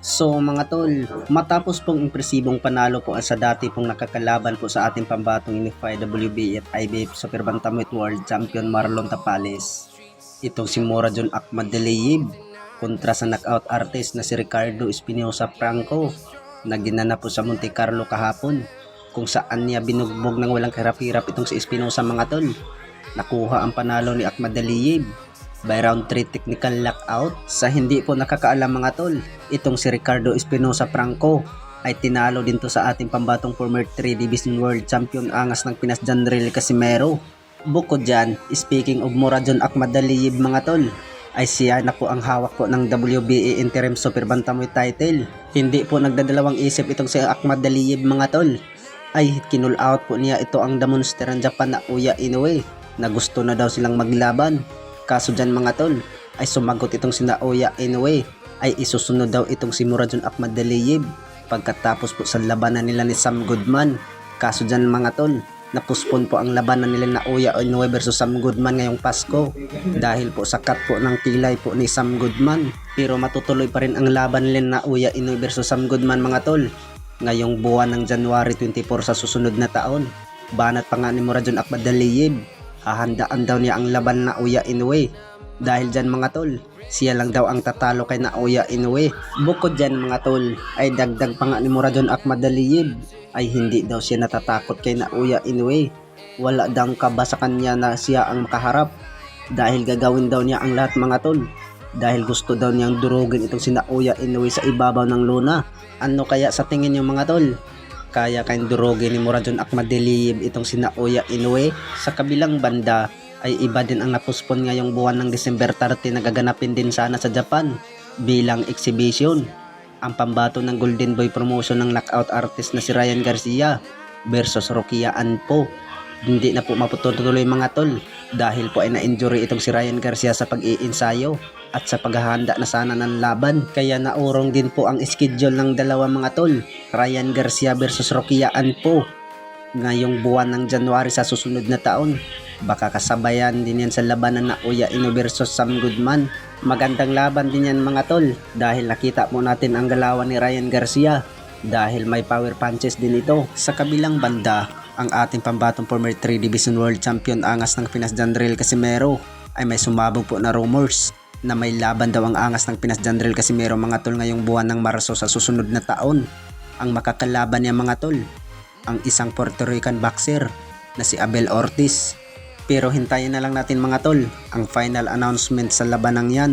So mga tol, matapos pong impresibong panalo po sa dati pong nakakalaban po sa ating pambatong Unified WBA at IBF Super Bantamweight World Champion Marlon Tapales, itong si Muradjon Akhmadaliev kontra sa knockout artist na si Ricardo Espinosa Franco na ginanap po sa Monte Carlo kahapon, kung saan niya binugbog ng walang kahirap-hirap itong si Espinosa mga tol. Nakuha ang panalo ni Akhmadaliev by round 3 technical knockout. Sa hindi po nakakaalam mga tol, itong si Ricardo Espinosa Franco ay tinalo din to sa ating pambatong former 3 Division World Champion angas ng Pinas Janril Casimero. Bukod dyan, speaking of Muradjon Akhmadaliev mga tol, ay siya na po ang hawak po ng WBA Interim Super Bantamweight title. Hindi po nagdadalawang isip itong si Akhmadaliev mga tol, ay kinull out po niya ito ang The Monster ng Japan na Uya Inoue na gusto na daw silang maglaban. Kaso dyan mga tol, ay sumagot itong si Naoya Inoue ay isusunod daw itong si Muradjon Akhmadaliev pagkatapos po sa labanan nila ni Sam Goodman. Kaso dyan mga tol, napuspon po ang labanan nila Naoya Inoue versus Sam Goodman ngayong Pasko dahil po sa cut po ng kilay po ni Sam Goodman. Pero matutuloy pa rin ang laban nila Naoya Inoue versus Sam Goodman mga tol ngayong buwan ng January 24 sa susunod na taon. Banat pa nga ni Muradjon Akhmadaliev, hahandaan daw niya ang laban na Naoya Inoue. Dahil dyan mga tol, siya lang daw ang tatalo kay Naoya Inoue. Bukod dyan mga tol, ay dagdag pa nga ni Muradjon Akhmadaliev ay hindi daw siya natatakot kay Naoya Inoue. Wala daw kaba sa kanya na siya ang makaharap dahil gagawin daw niya ang lahat mga tol. Dahil gusto daw niyang durugin itong si Naoya Inoue sa ibabaw ng lona. Ano kaya sa tingin niyo mga tol? Kaya kayong durugin ni Muradjon Akhmadaliev itong si Naoya Inoue? Sa kabilang banda ay iba din ang napuspon ngayong buwan ng December 30 na gaganapin din sana sa Japan bilang exhibition. Ang pambato ng Golden Boy promotion ng knockout artist na si Ryan Garcia versus Rokia Anpo. Hindi na po maputuloy mga tol dahil po ay na-injury itong si Ryan Garcia sa pag-iinsayo at sa paghahanda na sana ng laban. Kaya naurong din po ang schedule ng dalawa mga tol, Ryan Garcia versus Rokia Anpo ngayong buwan ng January sa susunod na taon. Baka kasabayan din yan sa labanan na Naoya Inoue versus Sam Goodman. Magandang laban din yan mga tol dahil nakita mo natin ang galawan ni Ryan Garcia dahil may power punches din ito. Sa kabilang banda, ang ating pambatong former 3 Division World Champion angas ng Pinas Janril Casimero ay may sumabog po na rumors na may laban daw ang angas ng Pinas Janril Casimero mga tol ngayong buwan ng Marso sa susunod na taon. Ang makakalaban niya mga tol, ang isang Puerto Rican boxer na si Abel Ortiz. Pero hintayin na lang natin mga tol ang final announcement sa labanang yan.